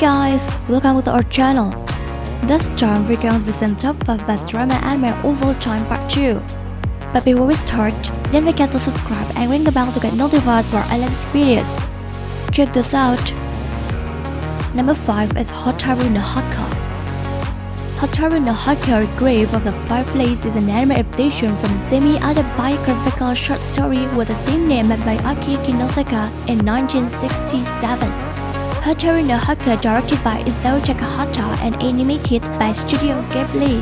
guys, welcome to our channel. This time we're going to present top 5 best drama anime of all time part 2. But before we start, don't forget to subscribe and ring the bell to get notified for our latest videos. Check this out. Number 5 is Hotaru no Hakka. Hotaru no Hakka, Grave of the Fireplace is an anime adaptation from the semi-autobiographical short story with the same name by Ecchi in 1967. Hotaru no Hakka, directed by Isao Takahata and animated by Studio Ghibli.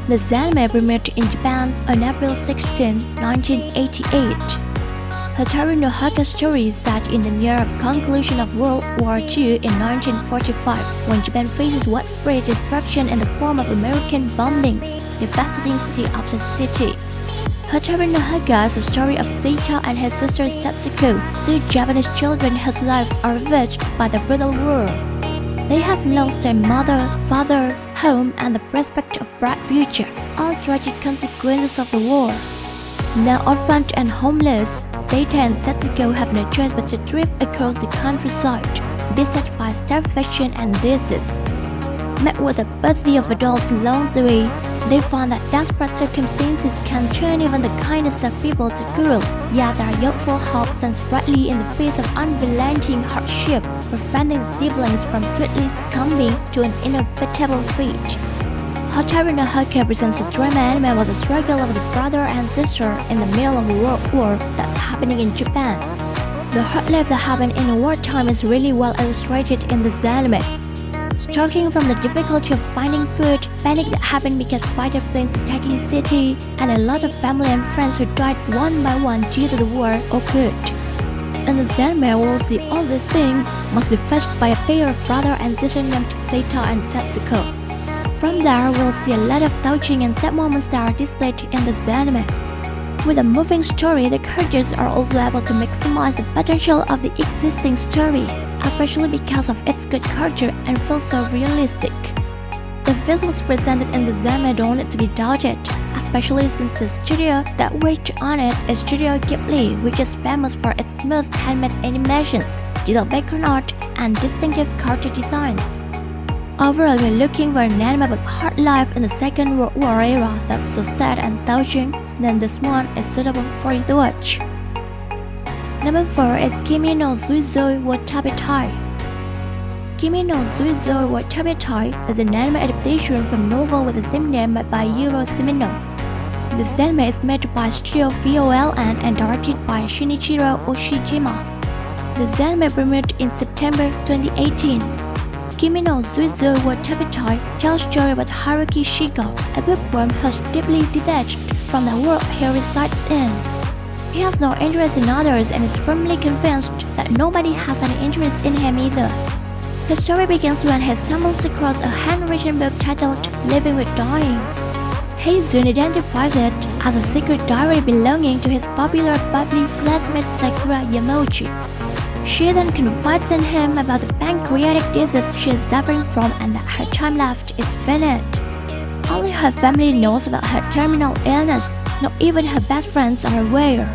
The anime premiered in Japan on April 16, 1988. Hotaru no Hakka's story is set in the year of conclusion of World War II in 1945, when Japan faces widespread destruction in the form of American bombings, devastating city after city. Hotaru no Hakka is the story of Seita and his sister Setsuko, two Japanese children whose lives are ravaged by the brutal war. They have lost their mother, father, home, and the prospect of bright future, all tragic consequences of the war. Now orphaned and homeless, Seita and Setsuko have no choice but to drift across the countryside, beset by starvation and disease. Met with the apathy of adults along the way, they find that desperate circumstances can turn even the kindness of people to cruel, yet their youthful hope shines brightly in the face of unrelenting hardship, preventing the siblings from swiftly succumbing to an inevitable fate. Hotaru no Hakka presents a drama anime about the struggle of the brother and sister in the middle of a world war that's happening in Japan. The hard life that happened in wartime is really well illustrated in this anime. Starting from the difficulty of finding food, panic that happened because fighter planes attacking the city, and a lot of family and friends who died one by one due to the war occurred. In the anime, we'll see all these things must be faced by a pair of brother and sister named Seita and Setsuko. From there, we'll see a lot of touching and sad moments that are displayed in this anime. With a moving story, the characters are also able to maximize the potential of the existing story, especially because of its good character and feels so realistic. The visuals presented in the anime don't need to be doubted, especially since the studio that worked on it is Studio Ghibli, which is famous for its smooth handmade animations, detailed background art, and distinctive character designs. Overall, we're looking for an anime about hard life in the Second World War era that's so sad and touching, then this one is suitable for you to watch. Number 4 is Kimi no Suizou wa Tabetai. Kimi no Suizou wa Tabetai is an anime adaptation from a novel with the same name by Yuro Simino. This anime is made by Studio VOLN and directed by Shinichiro Oshijima. This anime premiered in September 2018. Kimi no Suizou wa Tabetai tells a story about Haruki Shiga, a bookworm who's deeply detached from the world he resides in. He has no interest in others and is firmly convinced that nobody has any interest in him either. His story begins when he stumbles across a handwritten book titled Living with Dying. He soon identifies it as a secret diary belonging to his popular bubbly classmate Sakura Yamochi. She then confides in him about the pancreatic disease she is suffering from and that her time left is finite. Only her family knows about her terminal illness, not even her best friends are aware.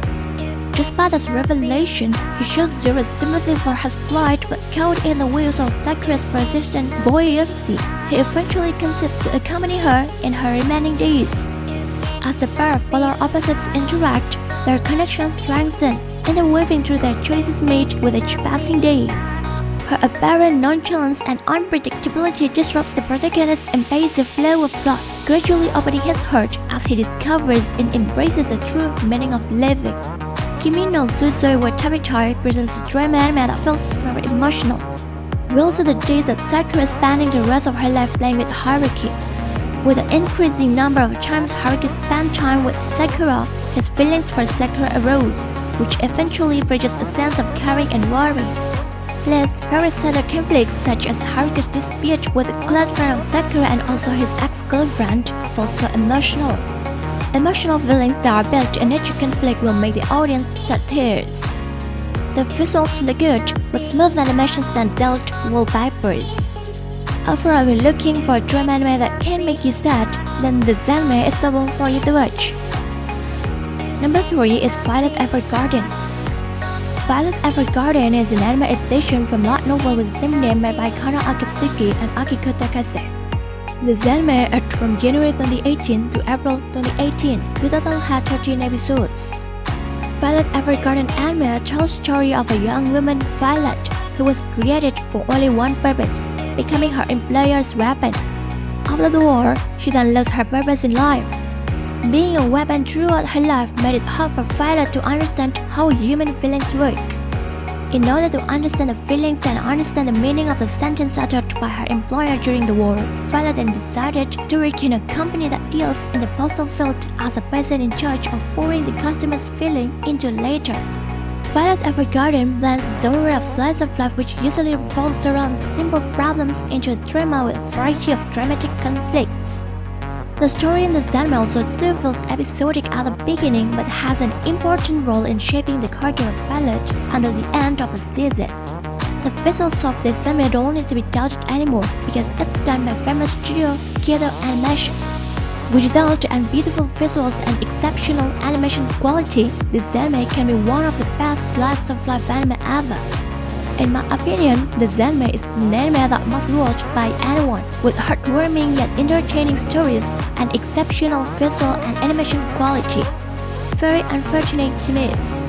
Despite this revelation, he shows zero sympathy for his plight, but caught in the wheels of Sakura's persistent buoyancy, he eventually consents to accompany her in her remaining days. As the pair of polar opposites interact, their connection strengthens, interweaving through their choices made with each passing day. Her apparent nonchalance and unpredictability disrupts the protagonist's impassive flow of plot, gradually opening his heart as he discovers and embraces the true meaning of living. Kimi no Suizou wa Tabetai presents a drama anime that feels very emotional. We'll see the days that Sakura is spending the rest of her life playing with Haruki. With an increasing number of times Haruki spent time with Sakura, his feelings for Sakura arose, which eventually bridges a sense of caring and worry. Plus, various other conflicts such as Haruki's dispute with a close friend of Sakura and also his ex-girlfriend feel so emotional. Emotional feelings that are built in each conflict will make the audience shed tears. The visuals look good, with smooth animations and dealt wallpapers. Overall, we're looking for a drama anime that can make you sad, then this anime is suitable for you to watch. Number 3 is Violet Evergarden. Violet Evergarden is an anime adaptation from light novel with the same name made by Kana Akatsuki and Akiko Takase. This anime aired from January 2018 to April 2018, with a total had 13 episodes. Violet Evergarden anime tells the story of a young woman, Violet, who was created for only one purpose, becoming her employer's weapon. After the war, she then lost her purpose in life. Being a weapon throughout her life made it hard for Violet to understand how human feelings work. In order to understand the feelings and understand the meaning of the sentence uttered by her employer during the war, Violet then decided to work in a company that deals in the postal field as a person in charge of pouring the customer's feeling into a letter. Violet Evergarden blends a genre of slice of life which usually revolves around simple problems into a drama with a variety of dramatic conflicts. The story in the anime also still feels episodic at the beginning but has an important role in shaping the character of Violet until the end of the season. The visuals of this anime don't need to be doubted anymore because it's done by famous studio Kyoto Animation. With adult and beautiful visuals and exceptional animation quality, this anime can be one of the best slice of life anime ever. In my opinion, this anime is an anime that must be watched by anyone, with heartwarming yet entertaining stories and exceptional visual and animation quality. Very unfortunate to miss.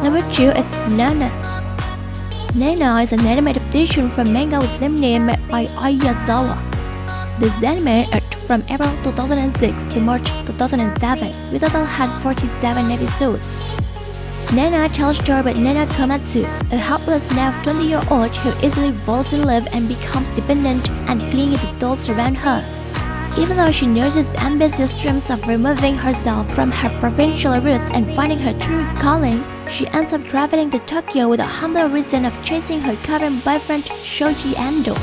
Number 2 is Nena. Nena is an anime adaptation from manga with the same name made by Ayazawa. This anime aired from April 2006 to March 2007, with a total had 47 episodes. Nena tells the story about Nena Komatsu, a helpless now 20-year-old who easily falls in love and becomes dependent and clingy to those around her. Even though she nurses ambitious dreams of removing herself from her provincial roots and finding her true calling, she ends up traveling to Tokyo with a humble reason of chasing her current boyfriend Shoji Ando.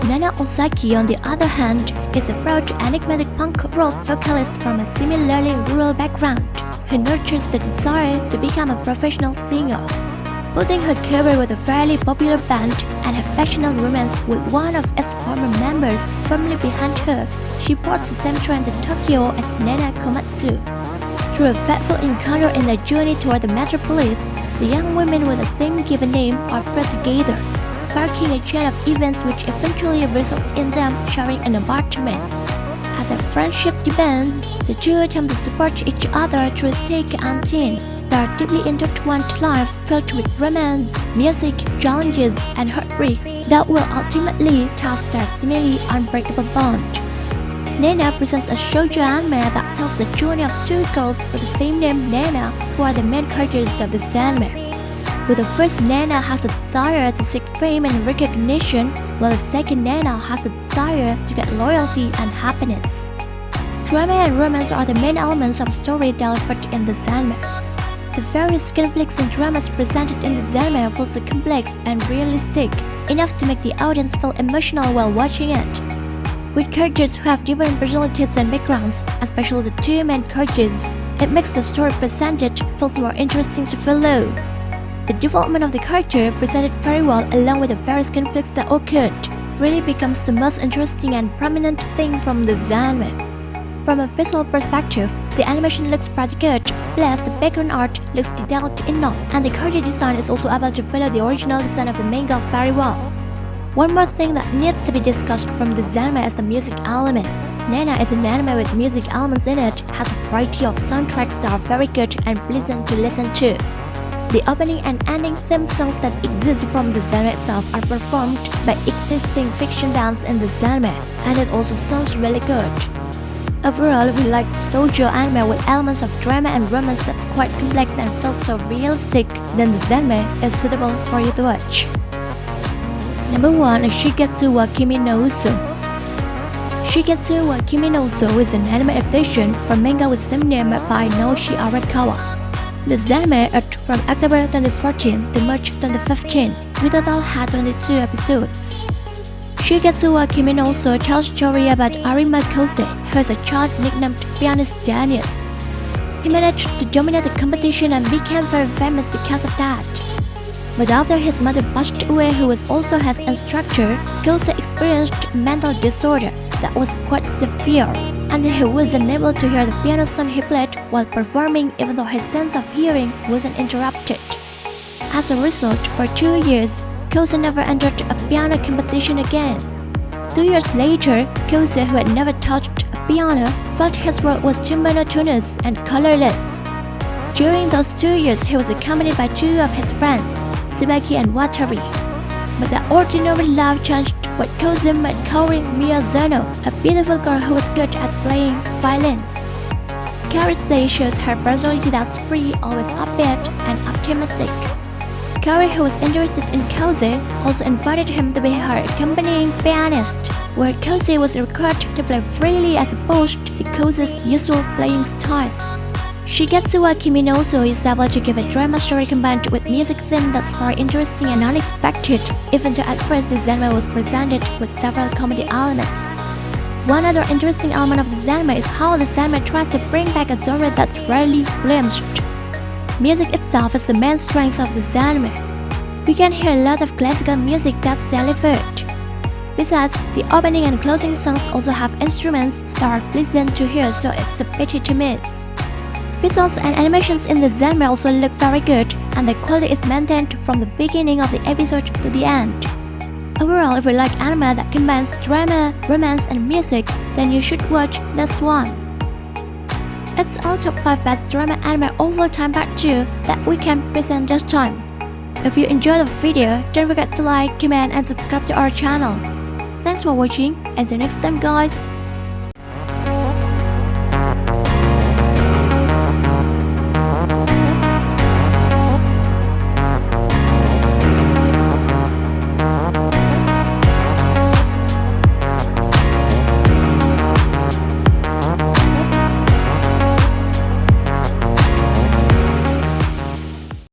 Nana Osaki, on the other hand, is a proud enigmatic punk rock vocalist from a similarly rural background, who nurtures the desire to become a professional singer. Putting her career with a fairly popular band and her passionate romance with one of its former members firmly behind her, she boards the same train to Tokyo as Nena Komatsu. Through a fateful encounter in their journey toward the metropolis, the young women with the same given name are brought together, sparking a chain of events which eventually results in them sharing an apartment. As their friendship deepens, the two attempt to support each other through thick and thin. Their deeply intertwined lives filled with romance, music, challenges, and heartbreaks that will ultimately test their seemingly unbreakable bond. Nena presents a shoujo anime that tells the journey of two girls with the same name Nena, who are the main characters of this anime. With the first, Nena has the desire to seek fame and recognition, while the second, Nena has the desire to get loyalty and happiness. Drama and romance are the main elements of the story delivered in this anime. The various conflicts and dramas presented in this anime feel so complex and realistic, enough to make the audience feel emotional while watching it. With characters who have different personalities and backgrounds, especially the two main characters, it makes the story presented feels more interesting to follow. The development of the character, presented very well along with the various conflicts that occurred, really becomes the most interesting and prominent thing from this anime. From a visual perspective, the animation looks pretty good, plus the background art looks detailed enough, and the character design is also able to follow the original design of the manga very well. One more thing that needs to be discussed from this anime is the music element. Nena is an anime with music elements in it, has a variety of soundtracks that are very good and pleasant to listen to. The opening and ending theme songs that exist from the anime itself are performed by existing fiction bands in this anime, and it also sounds really good. Overall, we like the shoujo anime with elements of drama and romance that's quite complex and feels so realistic, then this anime is suitable for you to watch. Number 1 is Shikatsuwa Kimi no Uso. Shikatsuwa Kimi no Uso is an anime adaptation from manga with the same name by Naoshi Arakawa. This anime aired from October 2014 to March 2015, with a total had 22 episodes. Shikatsuwa Kimi no Uso tells a story about Arima Kose, who is a child nicknamed pianist Genius. He managed to dominate the competition and became very famous because of that. But after his mother passed away, who was also his instructor, Kose experienced a mental disorder that was quite severe, and he was unable to hear the piano song he played while performing even though his sense of hearing wasn't interrupted. As a result, for 2 years, Koza never entered a piano competition again. 2 years later, Koza, who had never touched a piano, felt his work was too monotonous and colorless. During those 2 years, he was accompanied by 2 of his friends, Tsubaki and Watari. But that ordinary life changed when Koza met Kaori Miyazono, a beautiful girl who was good at playing violins. Kaori's play shows her personality that's free, always upbeat and optimistic. Kaori, who was interested in Koza, also invited him to be her accompanying pianist, where Koza was required to play freely as opposed to Koza's usual playing style. Shikatsuwa Kimi also is able to give a drama story combined with music theme that's very interesting and unexpected, even though at first the genre was presented with several comedy elements. One other interesting element of the genre is how the genre tries to bring back a genre that's rarely glimpsed. Music itself is the main strength of the genre. We can hear a lot of classical music that's delivered. Besides, the opening and closing songs also have instruments that are pleasant to hear, so it's a pity to miss. Visuals and animations in the genre also look very good, and the quality is maintained from the beginning of the episode to the end. Overall, if you like anime that combines drama, romance, and music, then you should watch this one. It's all top 5 best drama anime of all time part 2 that we can present this time. If you enjoyed the video, don't forget to like, comment, and subscribe to our channel. Thanks for watching, and see you next time guys!